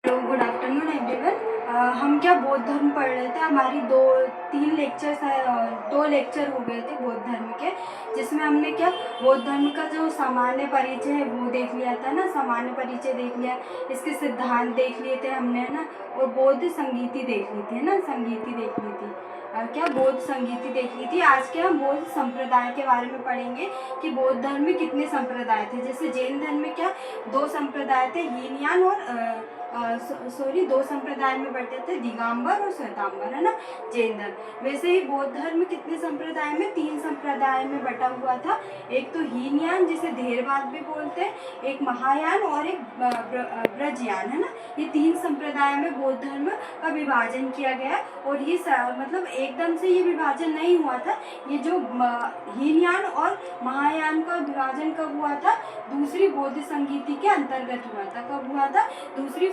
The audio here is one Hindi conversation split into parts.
Hello, good afternoon everyone. हम क्या बौद्ध धर्म पढ़ रहे थे। हमारी दो लेक्चर हो गए थे बौद्ध धर्म के, जिसमें हमने क्या बौद्ध धर्म का जो सामान्य परिचय है वो देख लिया था ना। सामान्य परिचय देख लिया, इसके सिद्धांत देख लिए थे हमने, है ना। और बौद्ध संगीति देख ली थी, है ना। संगीति देख ली थी, क्या बौद्ध संगीति देख ली थी। आज के हम बौद्ध संप्रदाय के बारे में पढ़ेंगे कि बौद्ध धर्म में कितने संप्रदाय थे। जैसे जैन धर्म में क्या दो संप्रदाय थे, हीनयान और दो संप्रदाय में बटे थे, दिगंबर और श्वेतांबर, है ना, जैन धर्म। वैसे ही बौद्ध धर्म कितने संप्रदाय में, 3 संप्रदाय में बटा हुआ था। एक तो हीनयान जिसे धेरवाद भी बोलते हैं, एक महायान और एक ब्रजयान, है ना। ये 3 संप्रदाय में बौद्ध धर्म का विभाजन किया गया। और ये मतलब एकदम से ये विभाजन नहीं हुआ था। ये जो हीनयान और महायान का विभाजन कब हुआ था, दूसरी बौद्ध संगीति के अंतर्गत हुआ था। कब हुआ था, दूसरी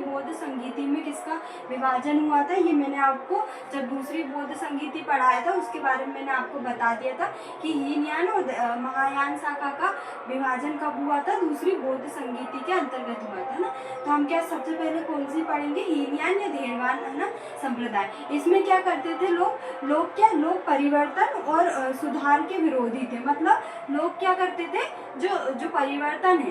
बौद्ध संगीति में किसका विभाजन हुआ था। ये मैंने आपको जब दूसरी बौद्ध संगीति पढ़ाया था उसके बारे में मैंने आपको बता दिया था कि हीनयान और महायान शाखा का विभाजन कब हुआ था, दूसरी बौद्ध संगीति के अंतर्गत हुआ था ना। तो हम क्या सबसे पहले कौन सी पढ़ेंगे, हीनयान या धेरवाद, है ना, संप्रदाय। इसमें क्या करते थे लोग परिवर्तन और सुधार के विरोधी थे। मतलब लोग क्या करते थे, जो परिवर्तन है,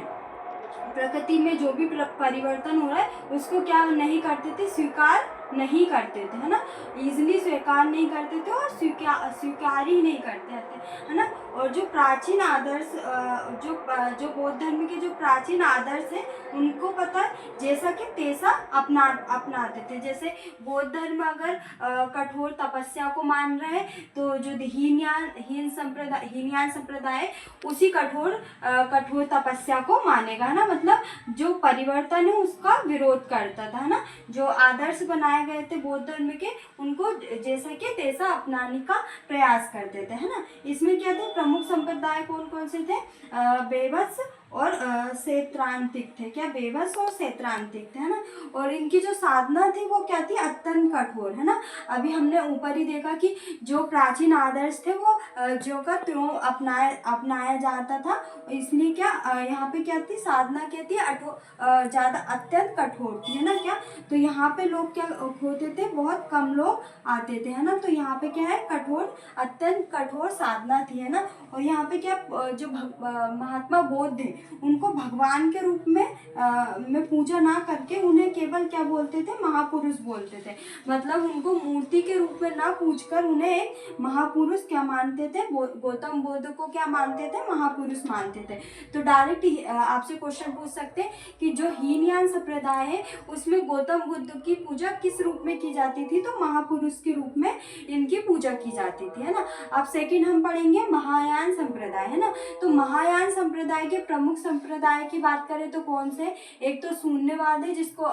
प्रकृति में जो भी परिवर्तन हो रहा है उसको क्या नहीं करते थे, स्वीकार नहीं करते थे, है ना। इजीली स्वीकार नहीं करते थे और स्वीकार ही नहीं करते थे, है ना। और जो प्राचीन आदर्श जो बौद्ध धर्म के जो प्राचीन आदर्श है उनको पता है जैसा कि तैसा अपनाते थे। जैसे बौद्ध धर्म अगर कठोर तपस्या को मान रहे हैं तो जो हीनयान संप्रदाय उसी कठोर तपस्या को मानेगा, है ना। मतलब जो परिवर्तन है उसका विरोध करता था, है ना। जो आदर्श बनाए गए थे बौद्ध धर्म के उनको जैसा कि तैसा अपनाने का प्रयास करते थे, है ना। इसमें क्या थे, प्रमुख संप्रदाय कौन कौन से थे, बेबस और क्षेत्रांतिक थे। क्या बेबस और क्षेत्रांतिक थे, है ना। और इनकी जो साधना थी वो क्या थी, अत्यंत कठोर, है ना। अभी हमने ऊपर ही देखा कि जो प्राचीन आदर्श थे वो जो का त्यों अपनाया जाता था। इसलिए क्या यहाँ पे क्या थी, साधना क्या थी, ज़्यादा अत्यंत कठोर थी, है ना। क्या तो यहाँ पे लोग क्या होते थे, बहुत कम लोग आते थे, है ना। तो यहाँ पे क्या है, अत्यंत कठोर साधना थी, है ना। और यहाँ पे क्या जो महात्मा बौद्ध है उनको भगवान के रूप में पूजा ना करके उन्हें केवल क्या बोलते थे, महापुरुष बोलते थे। मतलब उनको मूर्ति के रूप में ना पूजकर उन्हें एक महापुरुष क्या मानते थे, गौतम बुद्ध को क्या मानते थे, महापुरुष मानते थे। तो डायरेक्ट आपसे क्वेश्चन पूछ सकते हैं कि जो हीनयान संप्रदाय है उसमें गौतम बुद्ध की पूजा किस रूप में की जाती थी, तो महापुरुष के रूप में इनकी पूजा की जाती थी, है ना। अब सेकंड हम पढ़ेंगे महायान संप्रदाय, है ना। तो महायान संप्रदाय के प्रमुख संप्रदाय की बात करें तो कौन से, एक तो शून्यवाद है जिसको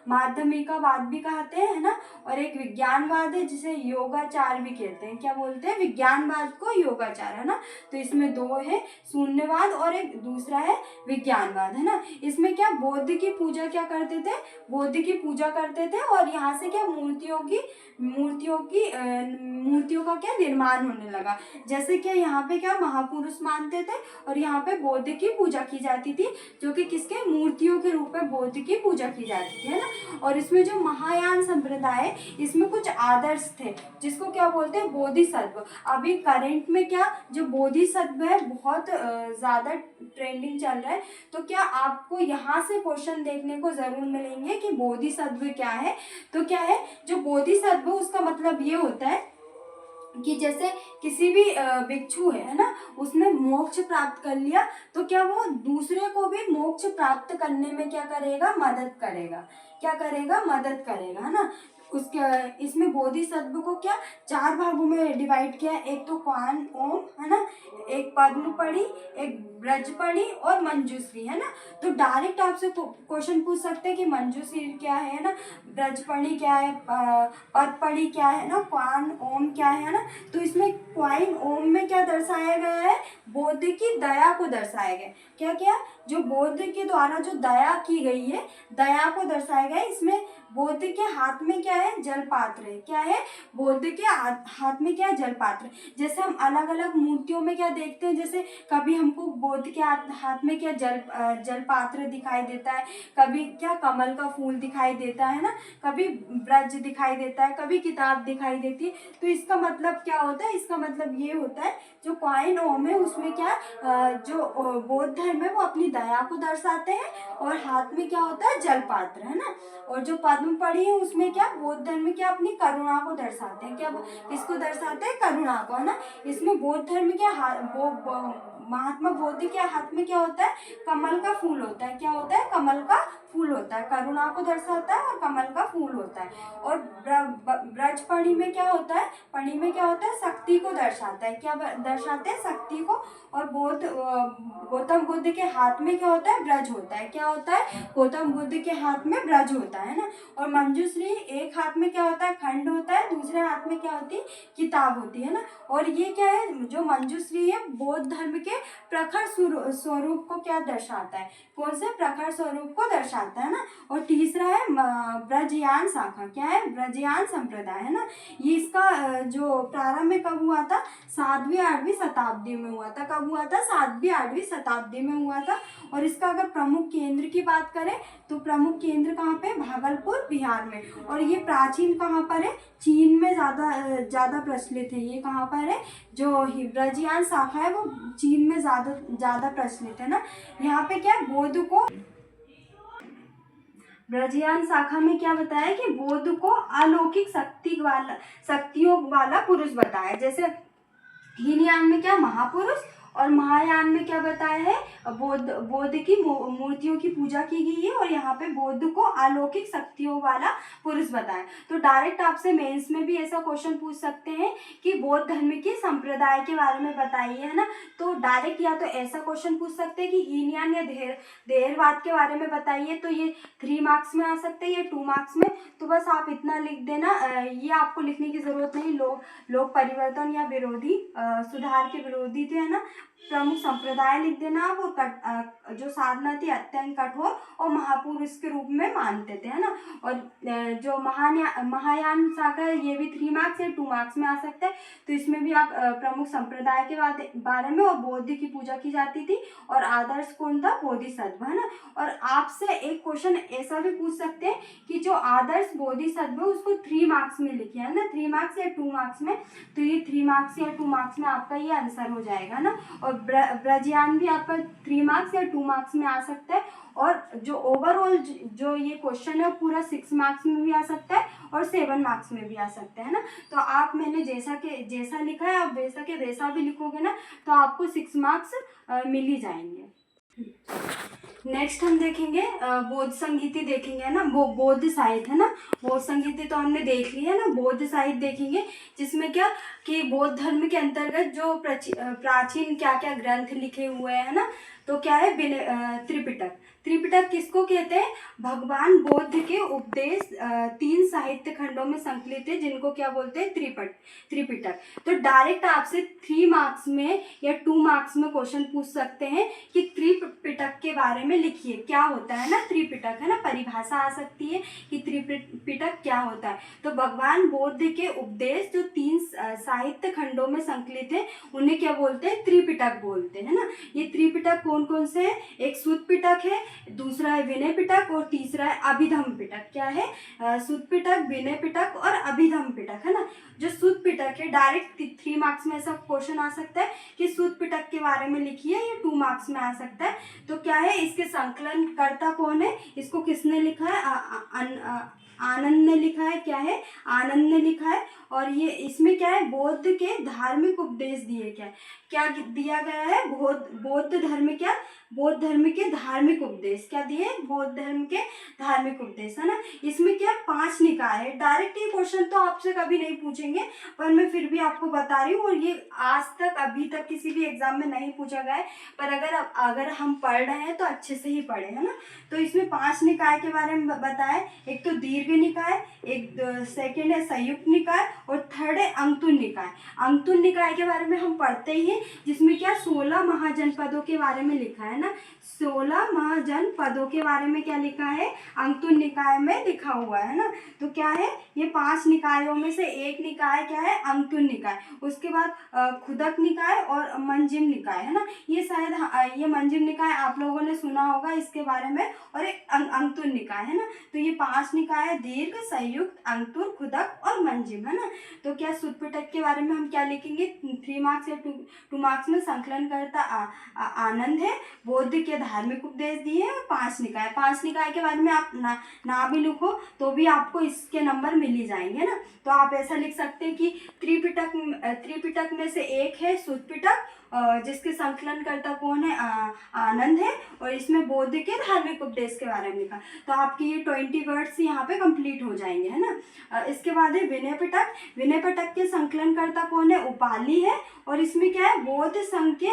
माध्यमिकावाद भी कहते हैं, है ना। और एक विज्ञानवाद है जिसे योगाचार भी कहते हैं। क्या बोलते हैं, विज्ञानवाद को योगाचार, है ना। तो इसमें दो है, शून्यवाद और एक दूसरा है विज्ञानवाद, है ना। इसमें क्या बौद्ध की पूजा क्या करते थे, और यहाँ से क्या मूर्तियों का क्या निर्माण होने लगा। जैसे कि यहाँ पे क्या महापुरुष मानते थे और यहाँ पे बौद्ध की पूजा की जाती थी, जो कि किसके, मूर्तियों के रूप में बौद्ध की पूजा की जाती थी, है ना। और इसमें जो महायान संप्रदाय है इसमें कुछ आदर्श थे जिसको क्या बोलते हैं, बोधिसत्व। अभी करंट में क्या जो बोधिसत्व है बहुत ज़्यादा ट्रेंडिंग चल रहा है। तो क्या आपको यहाँ से क्वेश्चन देखने को जरूर मिलेंगे कि बोधिसत्व क्या है। तो क्या है जो बोधिसत्व, उसका मतलब ये होता है कि जैसे किसी भी भिक्षु है ना, उसने मोक्ष प्राप्त कर लिया तो क्या वो दूसरे को भी मोक्ष प्राप्त करने में क्या करेगा, मदद करेगा, है ना। उसके इसमें बोधिसत्व को क्या 4 भागों में डिवाइड किया है। एक तो क्वान ओम, है ना, एक पद्मपढ़ी, एक ब्रजपढ़ी और मंजूश्री, है ना। तो डायरेक्ट आपसे क्वेश्चन पूछ सकते हैं कि मंजूश्री क्या है ना, ब्रजपढ़ी क्या है, पद्मपढ़ी क्या है ना, क्वान ओम क्या है ना। तो इसमें क्वाइन ओम में क्या दर्शाया गया है, बौद्ध की दया को दर्शाया गया। क्या क्या जो बौद्ध के द्वारा जो दया की गई है, दया को दर्शाया गया है। इसमें बौद्ध के हाथ में क्या है, है, जल पात्र है। क्या है, बौद्ध के हाथ में क्या है, जल पात्र। जैसे हम अलग अलग मूर्तियों में क्या देखते हैं, जैसे कभी हमको बौद्ध के हाथ में क्या जल पात्र दिखाई देता है, कभी क्या कमल का फूल दिखाई देता है ना, कभी ब्रज दिखाई देता है, कभी किताब दिखाई देती है। तो इसका मतलब क्या होता है, इसका मतलब ये होता है जो कॉइन ओम है उसमें क्या जो बौद्ध धर्म है वो अपनी दया को दर्शाते हैं, और हाथ में क्या होता है, जल पात्र है ना। और जो पद्म पड़ी है उसमें क्या बौद्ध धर्म में क्या अपनी करुणा को दर्शाते हैं। क्या किसको दर्शाते हैं, करुणा को, है ना। इसमें बौद्ध धर्म क्या महात्मा बुद्ध के हाथ में क्या होता है, कमल का फूल होता है। क्या होता है, कमल का फूल होता है, करुणा को दर्शाता है और कमल का फूल होता है। और ब्रज पणी में क्या होता है, पणी में क्या होता है, शक्ति को दर्शाता है। क्या दर्शाते हैं, शक्ति को। और गौतम बुद्ध के हाथ में क्या होता है, ब्रज होता है। क्या होता है, गौतम बुद्ध के हाथ में ब्रज होता है ना। और मंजूश्री एक हाथ में क्या होता है, खंड होता है, दूसरे हाथ में क्या होती है, किताब होती है ना। और ये क्या है, जो मंजूश्री है बौद्ध धर्म के प्रखर स्वरूप को क्या दर्शाता है, कौन से प्रखर स्वरूप को दर्शाता है ना। और तीसरा है ब्रजयान शाखा। क्या है, ब्रजयान संप्रदाय है ना। ये इसका जो प्रारंभ में कब हुआ था, 7वीं 8वीं शताब्दी में हुआ था। कब हुआ था, 7वीं 8वीं शताब्दी में हुआ था। और इसका अगर प्रमुख केंद्र की बात करें तो प्रमुख केंद्र कहाँ पे, भागलपुर बिहार में। और ये प्राचीन कहाँ पर है, चीन में ज़्यादा प्रचलित है। ये कहाँ पर है, जो ब्रजयान शाखा है वो चीन में ज़्यादा प्रचलित है ना। यहाँ पे क्या बौद्ध को ब्रजयान शाखा में क्या बताया कि बौद्ध को अलौकिक शक्तियों वाला पुरुष बताया। जैसे हीनयान में क्या महापुरुष, और महायान में क्या बताया है, बौद्ध की मूर्तियों की पूजा की गई है। और यहाँ पे बौद्ध को अलौकिक शक्तियों वाला पुरुष बताया। तो डायरेक्ट आपसे मेंस में भी ऐसा क्वेश्चन पूछ सकते हैं कि बौद्ध धर्म के संप्रदाय के बारे में बताइए, है ना। तो डायरेक्ट या तो ऐसा क्वेश्चन पूछ सकते हैं कि हीनयान या देहरवाद के बारे में बताइए, तो ये 3 मार्क्स में आ सकते हैं, ये 2 मार्क्स में। तो बस आप इतना लिख देना, ये आपको लिखने की जरूरत नहीं। लोग परिवर्तन या विरोधी सुधार के विरोधी थे, है ना। प्रमुख संप्रदाय लिख देना आप। और जो साधना थी अत्यंत कठोर और महापुरुष के रूप में मानते थे, है ना। और जो महायान शाखा है ये भी 3 मार्क्स या 2 मार्क्स में आ सकता है। तो इसमें भी आप प्रमुख संप्रदाय के बारे में, और बौद्ध की पूजा की जाती थी, और आदर्श कौन था, बोधिसत्व, है ना। और आपसे एक क्वेश्चन ऐसा भी पूछ सकते हैं कि जो आदर्श बोधिसत्व है उसको 3 मार्क्स में लिखिए, है ना, 3 मार्क्स या 2 मार्क्स में। तो ये 3 मार्क्स या 2 मार्क्स में आपका ये आंसर हो जाएगा ना। और ब्रजयान भी आपका 3 मार्क्स या 2 मार्क्स में आ सकता है। और जो ओवरऑल जो ये क्वेश्चन है पूरा 6 मार्क्स में भी आ सकता है और 7 मार्क्स में भी आ सकता है ना। तो आप मैंने जैसा लिखा है आप वैसा के वैसा भी लिखोगे ना तो आपको 6 मार्क्स मिल ही जाएंगे। नेक्स्ट हम देखेंगे बौद्ध संगीति देखेंगे, है ना। बौद्ध साहित्य, है ना। बौद्ध संगीति तो हमने देख ली है ना। बौद्ध साहित्य देखेंगे जिसमें क्या कि बौद्ध धर्म के अंतर्गत जो प्राचीन क्या क्या ग्रंथ लिखे हुए हैं ना। तो क्या है त्रिपिटक। त्रिपिटक किसको कहते हैं, भगवान बुद्ध के उपदेश 3 साहित्य खंडों में संकलित है जिनको क्या बोलते हैं, त्रिपिटक। तो डायरेक्ट आपसे 3 मार्क्स में या 2 मार्क्स में क्वेश्चन पूछ सकते हैं कि त्रिपिटक के बारे में लिखिए, क्या होता है ना त्रिपिटक, है ना। परिभाषा आ सकती है कि त्रिपिटक क्या होता है। तो भगवान बुद्ध के उपदेश जो 3 साहित्य खंडों में संकलित है उन्हें क्या बोलते हैं, त्रिपिटक बोलते हैं ना। ये त्रिपिटक कौन कौन से है, एक सुत्त पिटक है, दूसरा है विनय पिटक और तीसरा है अभिधम्म पिटक। क्या है, सुत्त पिटक, विनय पिटक और अभिधम्म पिटक, है ना। जो सुत्त पिटक है डायरेक्ट 3 मार्क्स में ऐसा क्वेश्चन आ सकता है कि सुत्त पिटक के बारे में लिखिए, ये 2 मार्क्स में आ सकता है। तो क्या है, इसके संकलनकर्ता कौन है, इसको किसने लिखा है, आनंद ने लिखा है। क्या है, आनंद ने लिखा है। और ये इसमें क्या है, बौद्ध के धार्मिक उपदेश दिए, क्या दिया गया है, बौद्ध धर्म के धार्मिक उपदेश क्या दिए, बौद्ध धर्म के धार्मिक उपदेश, है ना। इसमें क्या 5 निकाय है। डायरेक्ट ये क्वेश्चन तो आपसे कभी नहीं पूछेंगे पर मैं फिर भी आपको बता रही हूँ। और ये आज तक अभी तक किसी भी एग्जाम में नहीं पूछा गया है, पर अगर हम पढ़ रहे हैं तो अच्छे से ही पढ़े, है ना। तो इसमें 5 निकाय के बारे में बताया। एक तो दीर्घ दीर्घ निकाय, एक सेकंड है संयुक्त निकाय और थर्ड है अंगुत्तुल निकाय। अंगुत्तुल निकाय के बारे में हम पढ़ते ही हैं, जिसमें क्या 16 महाजनपदों के बारे में लिखा है ना, 16 महाजनपदों के बारे में क्या लिखा है, अंगुत्तुल निकाय में लिखा हुआ है ना। तो क्या है, ये 5 निकायों में से एक निकाय क्या है, अंगुत्तुल निकाय। उसके बाद खुदक निकाय और मंजिम निकाय है ना, ये शायद ये मंजिम निकाय आप लोगों ने सुना होगा इसके बारे में, और एक अंगुत्तुल निकाय है ना। तो ये 5 निकाय है, दीर्घ, संयुक्त, अंगुत्तुल, खुदक और मंजिम है ना। तो क्या सूत्र पिटक के बारे में हम क्या लिखेंगे, 3 मार्क्स या 2 मार्क्स में, संकलन करता आनंद है, बौद्ध के धार्मिक उपदेश दिए हैं, और 5 निकाय। 5 निकाय के बारे में आप ना भी लिखो तो भी आपको इसके नंबर मिल ही जाएंगे ना। तो आप ऐसा लिख सकते हैं कि त्रिपिटक में से एक है सूत्र पिटक, जिसके संकलनकर्ता कौन है, आनंद है, और इसमें बौद्ध के धार्मिक उपदेश के बारे में लिखा। तो आपके ये 20 वर्ड्स यहाँ पे कंप्लीट हो जाएंगे है ना। इसके बाद है विनय पिटक। विनय पिटक के संकलनकर्ता कौन है, उपाली है, और इसमें क्या है, बौद्ध संघ के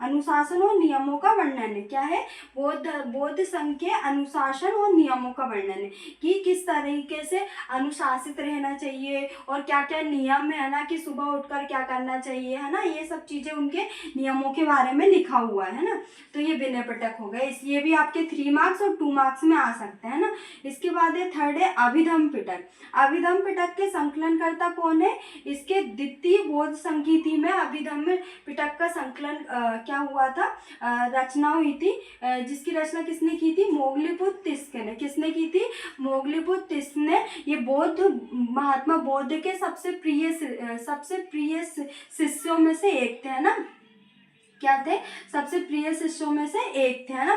अनुशासन और नियमों का वर्णन है। क्या है, बौद्ध संघ के अनुशासन और नियमों का वर्णन है कि किस तरीके से अनुशासित रहना चाहिए और क्या क्या नियम है ना, कि सुबह उठकर क्या करना चाहिए है ना, ये सब चीजें उनके नियमों के बारे में लिखा हुआ है ना। तो ये विनय पिटक हो गए, ये भी आपके 3 मार्क्स और 2 मार्क्स में आ सकते हैं ना। इसके बाद है थर्ड है अभिधम पिटक। अभिधम पिटक के संकलनकर्ता कौन है, इसके द्वितीय बौद्ध संगीति में अभिधम पिटक का संकलन क्या हुआ था, रचना हुई थी, जिसकी रचना किसने की थी, मोगलीपुत्र तिस्क ने। किसने की थी, मोगलीपुत्र तिस्क ने। ये महात्मा बौद्ध के सबसे प्रिय शिष्यों में से एक थे है ना। क्या थे, सबसे प्रिय शिष्यों में से एक थे है ना।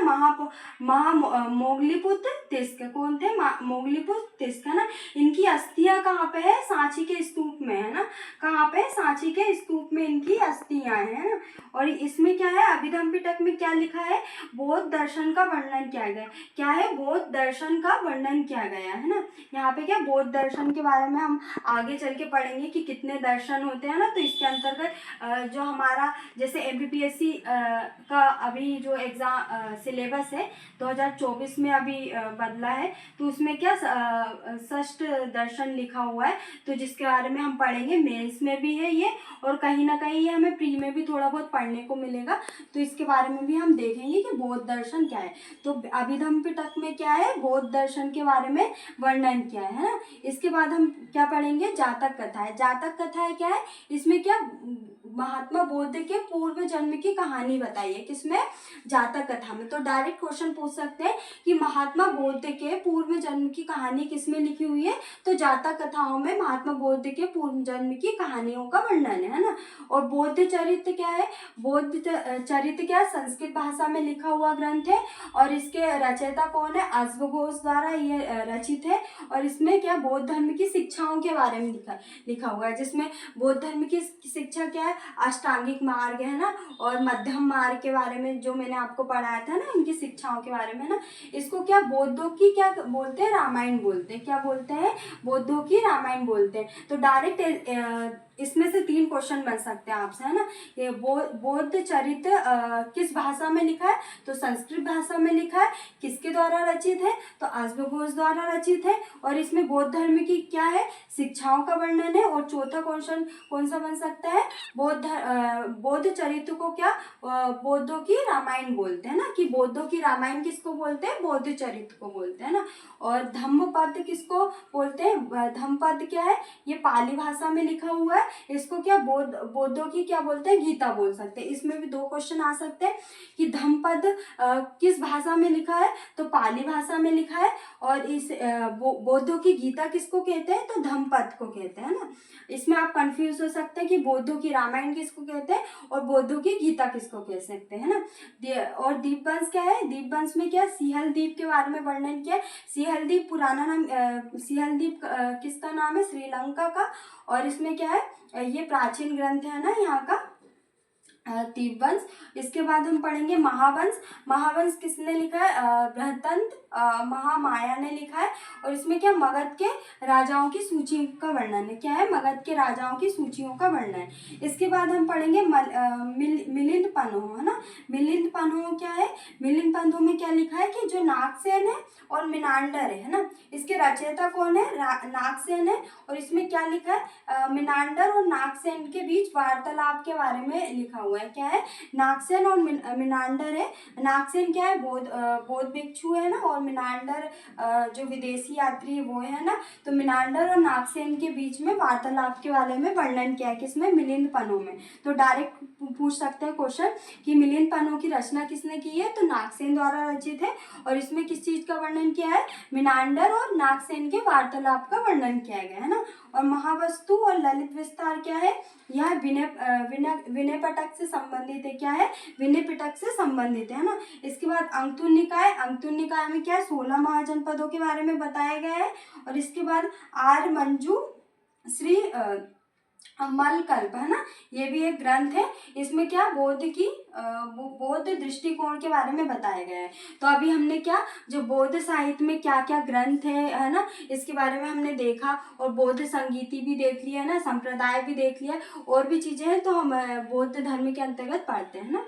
मोगलीपुत्र तिस्क कौन थे, मोगलीपुत्र तिस्क है ना। इनकी अस्थियां कहाँ पे है, सांची के स्तूप में है ना। कहाँ पे, सांची के स्तूप में इनकी अस्थियां हैं ना। और इसमें क्या है, अभिधम पिटक में क्या लिखा है, बौद्ध दर्शन का वर्णन किया गया। क्या है, बौद्ध दर्शन का वर्णन किया गया है ना। यहाँ पे क्या, बौद्ध दर्शन के बारे में हम आगे चल के पढ़ेंगे कि कितने दर्शन होते हैं ना। तो इसके अंतर्गत जो हमारा जैसे MPPSC का अभी जो एग्ज़ाम सिलेबस है 2024 में अभी बदला है, तो उसमें क्या षष्ठ दर्शन लिखा हुआ है, तो जिसके बारे में हम पढ़ेंगे। मेंस में भी है ये, और कहीं ना कहीं ये हमें प्री में भी थोड़ा बहुत पढ़ने को मिलेगा, तो इसके बारे में भी हम देखेंगे कि बौद्ध दर्शन क्या है। तो अभिधम पिटक में क्या है, बौद्ध दर्शन के बारे में वर्णन किया है ना। इसके बाद हम क्या पढ़ेंगे, जातक कथा है। जातक कथा है क्या है, इसमें क्या महात्मा बौद्ध के पूर्व जन्म की कहानी बताई है, किसमें, जातक कथा में। तो डायरेक्ट क्वेश्चन पूछ सकते हैं कि महात्मा बौद्ध के पूर्व जन्म की कहानी किसमें लिखी हुई है, तो जातक कथाओं में महात्मा बौद्ध के पूर्व जन्म की कहानियों का वर्णन है ना। और बौद्ध चरित्र क्या है, बौद्ध चरित्र क्या संस्कृत भाषा में लिखा हुआ ग्रंथ है, और इसके रचयिता कौन है, अश्वघोष द्वारा ये रचित है। और इसमें क्या बौद्ध धर्म की शिक्षाओं के बारे में लिखा हुआ है, जिसमें बौद्ध धर्म की शिक्षा क्या है, अष्टांगिक मार्ग है ना, और मध्यम मार्ग के बारे में जो मैंने आपको पढ़ाया था ना, इनकी शिक्षाओं के बारे में ना। इसको क्या बौद्धों की क्या बोलते हैं, रामायण बोलते हैं। क्या बोलते हैं, बौद्धों की रामायण बोलते हैं। तो डायरेक्ट इसमें से 3 क्वेश्चन बन सकते हैं आपसे है ना। ये बौद्ध चरित्र किस भाषा में लिखा है, तो संस्कृत भाषा में लिखा है। किसके द्वारा रचित है, तो अश्वघोष द्वारा रचित है। और इसमें बौद्ध धर्म की क्या है, शिक्षाओं का वर्णन है। और चौथा क्वेश्चन कौन सा बन सकता है, बौद्ध चरित्र को क्या बौद्धों की रामायण बोलते हैं ना, कि बौद्धों की रामायण किसको बोलते हैं, बौद्ध चरित्र को बोलते हैं ना। और धम्मपद किसको बोलते हैं, धम्मपद क्या है, ये पाली भाषा में लिखा हुआ है। इसको क्या बौद्धों की क्या बोलते हैं, गीता बोल सकते हैं। इसमें भी 2 क्वेश्चन आ सकते हैं कि धम्मपद किस भाषा में लिखा है, तो पाली भाषा में लिखा है। और इस बौद्धों की गीता किसको कहते हैं, तो धम्मपद को कहते हैं ना। इसमें आप कंफ्यूज हो सकते हैं कि बौद्धों की रामायण किसको कहते हैं और बौद्धों की गीता किसको कह सकते हैं ना। और दीपवंश क्या है, दीपवंश में क्या सिंहल द्वीप के बारे में वर्णन किया है। सिंहल द्वीप पुराना नाम, सिंहल द्वीप किसका नाम है, श्रीलंका का। और इसमें क्या है, ये प्राचीन ग्रंथ है ना यहाँ का दीपवंश। इसके बाद हम पढ़ेंगे महावंश। महावंश किसने लिखा है, बृहतंत्र महामाया ने लिखा है। और इसमें क्या मगध के राजाओं की सूची का वर्णन है। क्या है? मगध के राजाओं की सूचियों का वर्णन है। इसके बाद हम पढ़ेंगे मिलिंद पन्हो, है ना। मिलिंद पन्हो क्या है? मिलिंद पन्हो में क्या लिखा है कि जो नागसेन है और मिनांडर है ना, इसके रचयिता कौन है? नागसेन है। और इसमें क्या लिखा है? मिनांडर और नागसेन के बीच वार्तालाप के बारे में लिखा हुआ है। क्या है? नागसेन और मिनांडर है। नागसेन क्या है? बौद्ध भिक्षु है ना, और मिनांडर जो विदेशी यात्री वो है ना। तो मिनांडर और नागसेन के बीच में वार्तालाप के बारे में वर्णन किया है। किसमें? मिलिंद पन्हो में। तो डायरेक्ट पूछ सकते हैं क्वेश्चन कि मिलिंद पन्हो की रचना किसने की है? तो नागसेन द्वारा रचित है। और इसमें किस चीज का वर्णन किया है? मिनांडर और नागसेन के वार्तालाप का वर्णन किया गया है ना। और महावस्तु और ललित विस्तार क्या है? यह विनय पिटक से संबंधित है। क्या है? विनय पिटक से संबंधित है ना। इसके बाद अंगुत्तर निकाय। अंगुत्तर निकाय में क्या है? 16 महाजनपदों के बारे में बताया गया है। और इसके बाद आर्य मंजू श्री मलकल्प, है ना, ये भी एक ग्रंथ है। इसमें क्या बौद्ध दृष्टिकोण के बारे में बताया गया है। तो अभी हमने क्या जो बौद्ध साहित्य में क्या क्या ग्रंथ है ना, इसके बारे में हमने देखा। और बौद्ध संगीति भी देख लिया है ना, संप्रदाय भी देख लिया, और भी चीजें हैं तो हम बौद्ध धर्म के अंतर्गत पढ़ते हैं ना।